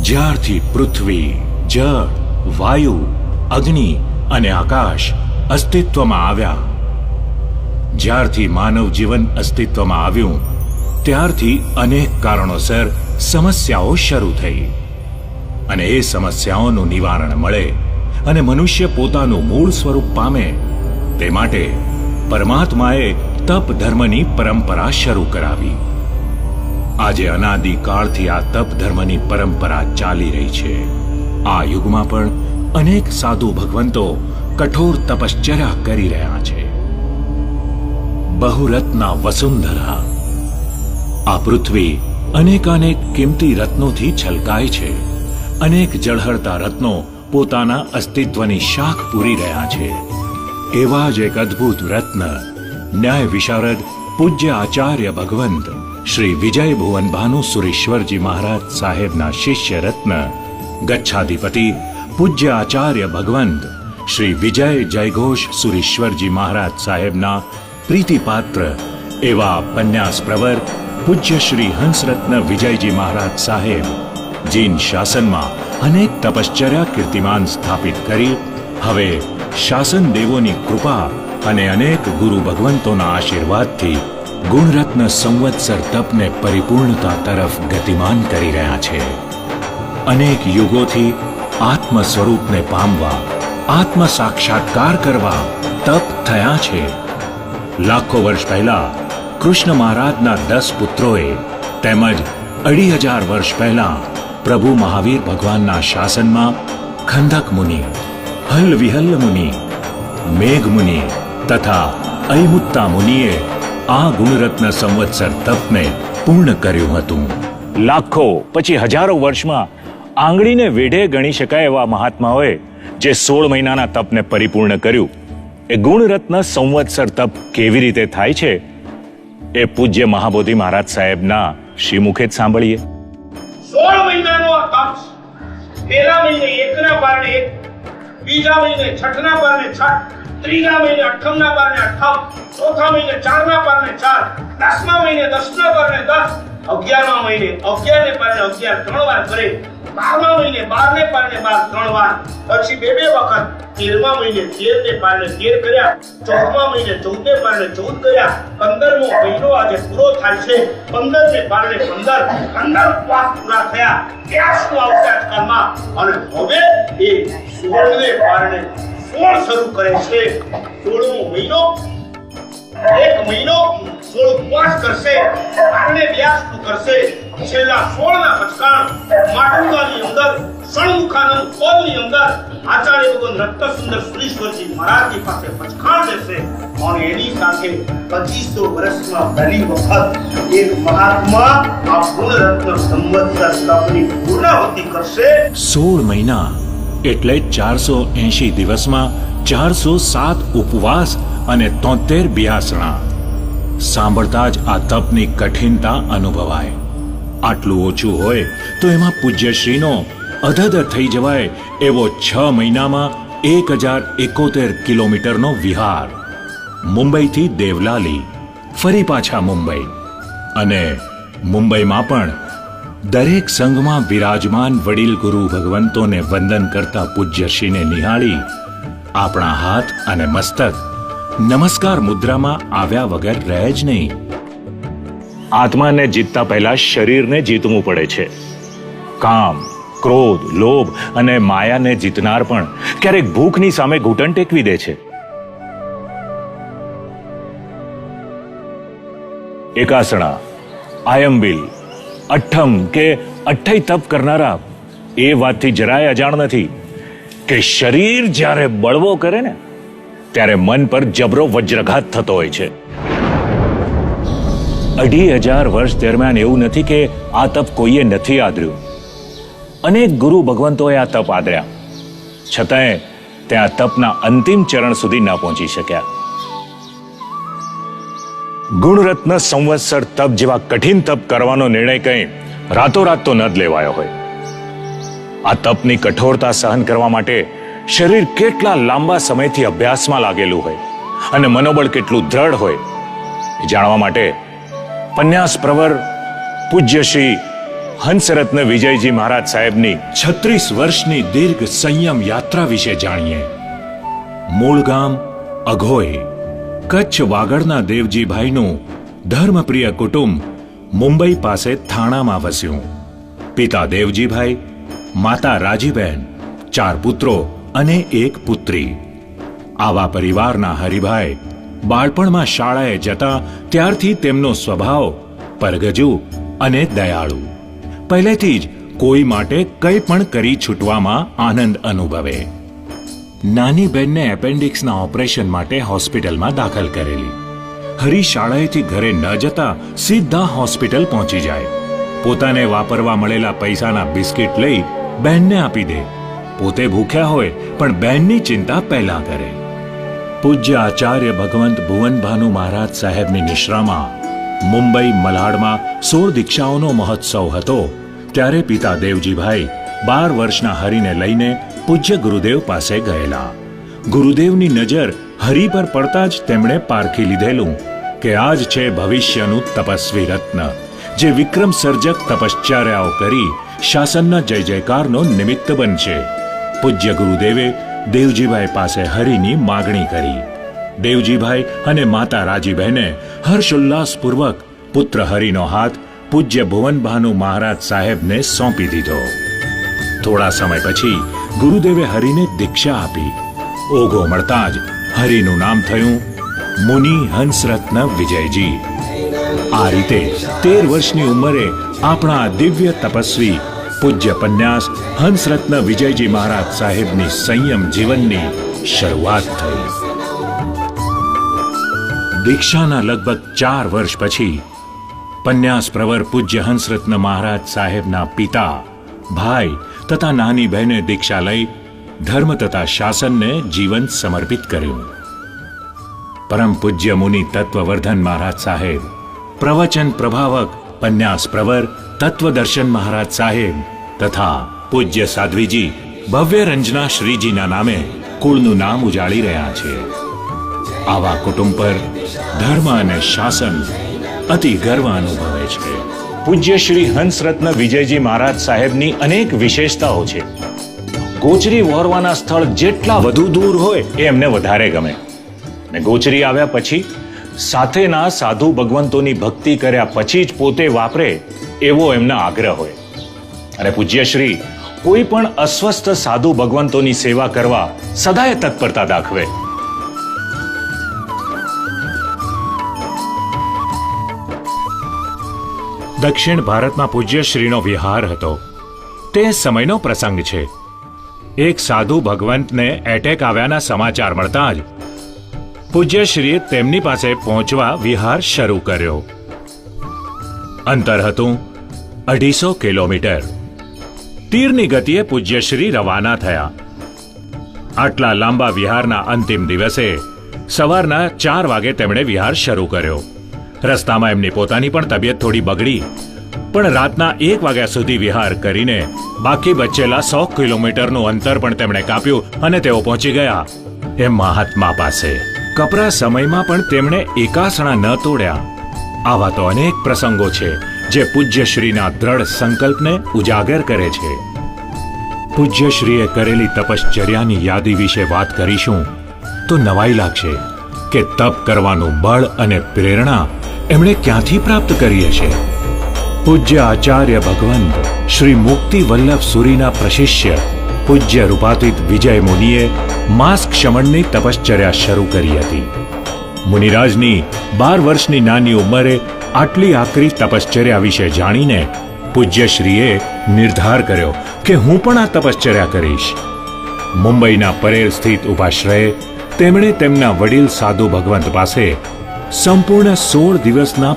જ્યારથી પૃથ્વી, જળ, વાયુ, અગ્નિ અને આકાશ અસ્તિત્વમાં આવ્યા, જ્યારથી માનવ જીવન અસ્તિત્વમાં આવ્યું, ત્યારથી અનેક કારણોસર સમસ્યાઓ શરૂ થઈ. અને એ સમસ્યાઓનું નિવારણ મળે અને મનુષ્ય પોતાનું મૂળ સ્વરૂપ પામે તે માટે પરમાત્માએ તપ ધર્મની પરંપરા શરૂ કરાવી. આજે અનાદિકાળથી આ તપ ધર્મની પરંપરા ચાલી રહી છે. આ યુગમાં પણ અનેક સાધુ ભગવંતો કઠોર તપશ્ચર્યા કરી રહ્યા છે. બહુરત્ના વસુંધરા. આ પૃથ્વી અનેકાનેક કિંમતી રત્નોથી છલકાય છે. અનેક જળહળતા રત્નો પોતાના અસ્તિત્વની શાખ પૂરી રહ્યા છે. એવા જ એક અદ્ભુત રત્ન ન્યાય વિશારદ પૂજ્ય આચાર્ય ભગવંત શ્રી વિજય ભુવન ભાનુ સુરેશ્વરજી મહારાજ સાહેબના શિષ્ય રત્ન ગચ્છાધિપતિ પૂજ્ય આચાર્ય ભગવંત શ્રી વિજય જયઘોષ સુરેશ્વરજી મહારાજ સાહેબના પ્રીતિપાત્ર એવા પન્યાસ પ્રવર પૂજ્ય શ્રી હંસરત્ન વિજયજી મહારાજ સાહેબ જીન શાસનમાં અનેક તપશ્ચર્યા કીર્તિમાન સ્થાપિત કરી હવે શાસન દેવોની કૃપા અને અનેક ગુરુ ભગવંતોના આશીર્વાદથી ગુણરત્ન સંવત્સર તપને પરિપૂર્ણતા તરફ ગતિમાન કરી રહ્યા છે. અનેક યુગોથી આત્મ સ્વરૂપને પામવા, આત્મ સાક્ષાત્કાર કરવા તપ થયા છે. લાખો વર્ષ પહેલા કૃષ્ણ મહારાજના 10 પુત્રોએ તેમજ 2500 વર્ષ પહેલા પ્રભુ મહાવીર ભગવાનના શાસનમાં ખંદક મુનિ, હલ વિહલ્લ મુનિ, મેઘ મુનિ તથા અયમુત્તા મુનિએ આ ગુણરત્ન સંવત્સર તપને પૂર્ણ કર્યું હતું. લાખો પછી હજારો વર્ષમાં આંગળીને વેઢે ગણી શકાય એવા મહાત્માઓએ જે 16 મહિનાના તપને પરિપૂર્ણ કર્યું. એ ગુણરત્ન સંવત્સર તપ કેવી રીતે થાય છે એ પૂજ્ય મહાબોધિ મહારાજ સાહેબના શ્રીમુખે જ સાંભળીએ. 16 મહિનાનો આ તપ. પહેલા મહિને 1 ના બારણે 1, બીજા મહિને 6 ના બારણે 6, ત્રીજા મહિને 8 ના બારણે 8, ચોથા મહિને 4 ના બારણે 4, 10મા મહિને 10 ના બારણે 10, 11મા મહિને 11 ને બારણે 11 3 વાર કરે, 12મા મહિને 12 ને બારણે 12 3 વાર, પછી બે વખત 13મા મહિને 13 ને બારણે 13 કર્યા, 14મા મહિને 14 ને બારણે 14 કર્યા, 15મો મહિનો આજે પૂરો થાય છે, 15 ને બારણે 15 ઉપવાસ પૂરા થયા 82 અવતાર કાળમાં. અને હવે એ 16 ને બારણે 16 શરૂ કરે છે. 16મો મહિનો એક મહિનો 16 ઉપવાસ કરશે, બારણે 82 કરશે. છેલ્લા 16 ના પચકાણ માટુંગાની અંદર સણમુખાનંદ કોલની અંદર આચાર્ય ભગવાન રત્ન સુંદર સુરેશ્વરજી મહારાજની પાસે પચકાણ દેશે. અને એની સાથે 2500 વર્ષમાં પહેલી વખત એક મહાત્મા આ ગુણરત્ન સંવત્સર તપની પૂર્ણાહુતિ કરશે. 16 મહિના એટલે 480 દિવસમાં 407 ઉપવાસ અને 73 બ્યાસણા. સાંભળતા જ આ તપની કઠિનતા અનુભવાય. આટલું ઓછું હોય તો એમાં પૂજ્યશ્રીનો અધધ થઈ જવાય એવો 6 મહિનામાં 1071 કિલોમીટરનો વિહાર. મુંબઈથી દેવલાલી, ફરી પાછા મુંબઈ, અને મુંબઈમાં પણ દરેક સંઘમાં બિરાજમાન વડીલ ગુરુ ભગવંતોને વંદન કરતા પૂજ્યશ્રીને નિહાળી આપણા હાથ અને મસ્તક નમસ્કાર મુદ્રામાં આવ્યા વગર રહે જ નહીં. આત્માને જીતતા પહેલા શરીરને જીતવું પડે છે. કામ, ક્રોધ, લોભ અને માયાને જીતનાર પણ ક્યારેક ભૂખની સામે ઘૂંટણ ટેકવી દે છે. એકાસણા, આયંબિલ, અઠ્ઠમ કે અઠ્ઠઈ તપ કરનારા એ વાતથી જરાય અજાણ નથી કે શરીર જ્યારે બળવો કરે ને ત્યારે મન પર જબરો વજ્રઘાત થતો હોય છે. 2500 વર્ષ દરમિયાન એવું નથી કે આ તપ કોઈએ નથી આદર્યું. અનેક ગુરુ ભગવંતોએ આ તપ આદર્યા, છતાંય ત્યાં તપના અંતિમ ચરણ સુધી ન પહોંચી શક્યા. ગુણરત્ન સંવત્સર તપ જેવા કઠિન તપ કરવાનો નિર્ણય કંઈ રાતોરાત તો ન જ લેવાયો હોય. આ તપની કઠોરતા સહન કરવા માટે શરીર કેટલા લાંબા સમયથી અભ્યાસમાં લાગેલું હોય અને મનોબળ કેટલું દ્રઢ હોય એ જાણવા માટે પન્યાસ પ્રવર પૂજ્ય શ્રી હંસરત્ન વિજયજી મહારાજ સાહેબની 36 વર્ષની દીર્ઘ સંયમ યાત્રા વિશે જાણીએ. મૂળ ગામ અઘોઈ, કચ્છ વાગડના દેવજીભાઈનું ધર્મપ્રિય કુટુંબ મુંબઈ પાસે થાણામાં વસ્યું. પિતા દેવજીભાઈ, માતા રાજીબેન, 4 પુત્રો અને 1 પુત્રી. આવા પરિવારના હરિભાઈ બાળપણમાં શાળાએ જતા ત્યારથી તેમનો સ્વભાવ પરગજુ અને દયાળુ. પહેલેથી જ કોઈ માટે કંઈ પણ કરી છૂટવામાં આનંદ અનુભવે. નાની બહેનને એપેન્ડિક્સના ઓપરેશન માટે હોસ્પિટલમાં દાખલ કરેલી. હરી શાળાએથી ઘરે ન જતા સીધા હોસ્પિટલ પહોંચી જાય. પોતાને વાપરવા મળેલા પૈસાના બિસ્કિટ લઈ બહેનને આપી દે. પોતે ભૂખ્યા હોય પણ બહેનની ચિંતા પહેલા કરે. પૂજ્ય આચાર્ય ભગવંત ભુવનભાનુ મહારાજ સાહેબની નિશ્રામાં મુંબઈ મલાડમાં 16 દીક્ષાઓનો મહોત્સવ હતો. ત્યારે પિતા દેવજીભાઈ 12 વર્ષના હરિને લઈને પૂજ્ય ગુરુદેવ પાસે ગયેલા. ગુરુદેવની નજર હરિ પર પડતા જ તેમણે પારખી લીધેલું કે આજ છે ભવિષ્યનું તપસ્વી રત્ન, જે વિક્રમ સર્જક તપશ્ચર્યાઓ કરી શાસનના જય જયકારનો નિમિત્ત બનશે. પૂજ્ય ગુરુદેવે દેવજીભાઈ પાસે હરિની માગણી કરી. દેવજીભાઈ અને માતા રાજીબહેને હર્ષોલ્લાસપૂર્વક પુત્ર હરિનો હાથ પૂજ્ય ભુવનભાનુ મહારાજ સાહેબને સોંપી દીધો. થોડા સમય પછી ગુરુદેવે હરિને દીક્ષા આપી. ઓઘો મળતા જ હરિનું નામ થયું મુનિ હંસરત્ન વિજયજી. આ રીતે 13 વર્ષની ઉંમરે આપણા દિવ્ય તપસ્વી પૂજ્ય પન્યાસ હંસરત્ન વિજયજી મહારાજ સાહેબની સંયમ જીવનની શરૂઆત થઈ. દીક્ષાના લગભગ 4 વર્ષ પછી પન્યાસ પ્રવર પૂજ્ય હંસરત્ન મહારાજ સાહેબના પિતા, ભાઈ તથા નાની બહેને દીક્ષા લઈ ધર્મ તથા શાસનને જીવન સમર્પિત કર્યું. પરમ પૂજ્ય મુનિ તત્વવર્ધન મહારાજ સાહેબ, પ્રવચન પ્રભાવક પન્યાસ પ્રવર તત્વદર્શન મહારાજ સાહેબ તથા પૂજ્ય સાધ્વીજી ભવ્ય રંજના શ્રીજીના નામે કુળનું નામ ઉજાળી રહ્યા છે. આવા કુટુંબ પર ધર્મ અને શાસન અતિ ગર્વ અનુભવે છે. પૂજ્ય શ્રી હંસરત્ન વિજયજી મહારાજ સાહેબની અનેક વિશેષતાઓ છે. ગોચરી વહોરવાના સ્થળ જેટલા વધુ દૂર હોય એ એમને વધારે ગમે. ને ગોચરી આવ્યા પછી સાથેના સાધુ ભગવંતોની ભક્તિ કર્યા પછી જ પોતે વાપરે એવો એમનો આગ્રહ હોય. અને પૂજ્યશ્રી કોઈ પણ અસ્વસ્થ સાધુ ભગવંતોની સેવા કરવા સદાય તત્પરતા દાખવે. દક્ષિણ ભારતમાં પૂજ્યશ્રીનો વિહાર હતો. તે સમયનો પ્રસંગ છે. એક સાધુ ભગવંતને એટેક આવ્યાના સમાચાર મળતા જ પૂજ્યશ્રીએ તેમની પાસે પહોંચવા વિહાર શરૂ કર્યો. અંતર હતું 250 કિલોમીટર. તીરની ગતિએ પૂજ્યશ્રી રવાના થયા. આટલા લાંબા વિહારના અંતિમ દિવસે સવારના 4 વાગે તેમણે વિહાર શરૂ કર્યો. રસ્તામાં એમની પોતાની પણ તબિયત થોડી બગડી, પણ રાતના 1 વાગ્યા સુધી વિહાર કરીને બાકી બચેલા 100 કિલોમીટરનું અંતર પણ તેમણે કાપ્યું અને તેઓ પહોંચી ગયા એ મહાત્મા પાસે. કપરા સમયમાં પણ તેમણે એકાસણા ન તોડ્યા. આવા તો અનેક પ્રસંગો છે જે પૂજ્યશ્રીના દ્રઢ સંકલ્પને ઉજાગર કરે છે. પૂજ્યશ્રીએ કરેલી તપશ્ચર્યાની યાદી વિશે વાત કરીશું તો નવાઈ લાગશે કે તપ કરવાનું બળ અને પ્રેરણા એમણે ક્યાંથી પ્રાપ્ત કરી હશે. પૂજ્ય આચાર્ય ભગવંત શ્રી મુક્તિ વલ્લભ સુરીના પ્રશિષ્ય પૂજ્ય રૂપાતીત વિજય મુનિએ માસ ક્ષમણની તપશ્ચર્યા શરૂ કરી હતી. મુનિરાજની 12 વર્ષની નાની ઉંમરે આટલી આકરી તપશ્ચર્યા વિશે જાણીને પૂજ્યશ્રીએ નિર્ધાર કર્યો કે હું પણ આ તપશ્ચર્યા કરીશ. મુંબઈના પરેલ સ્થિત ઉપાશ્રયે તેમણે તેમના વડીલ સાધુ ભગવંત પાસે સંપૂર્ણ 16 દિવસના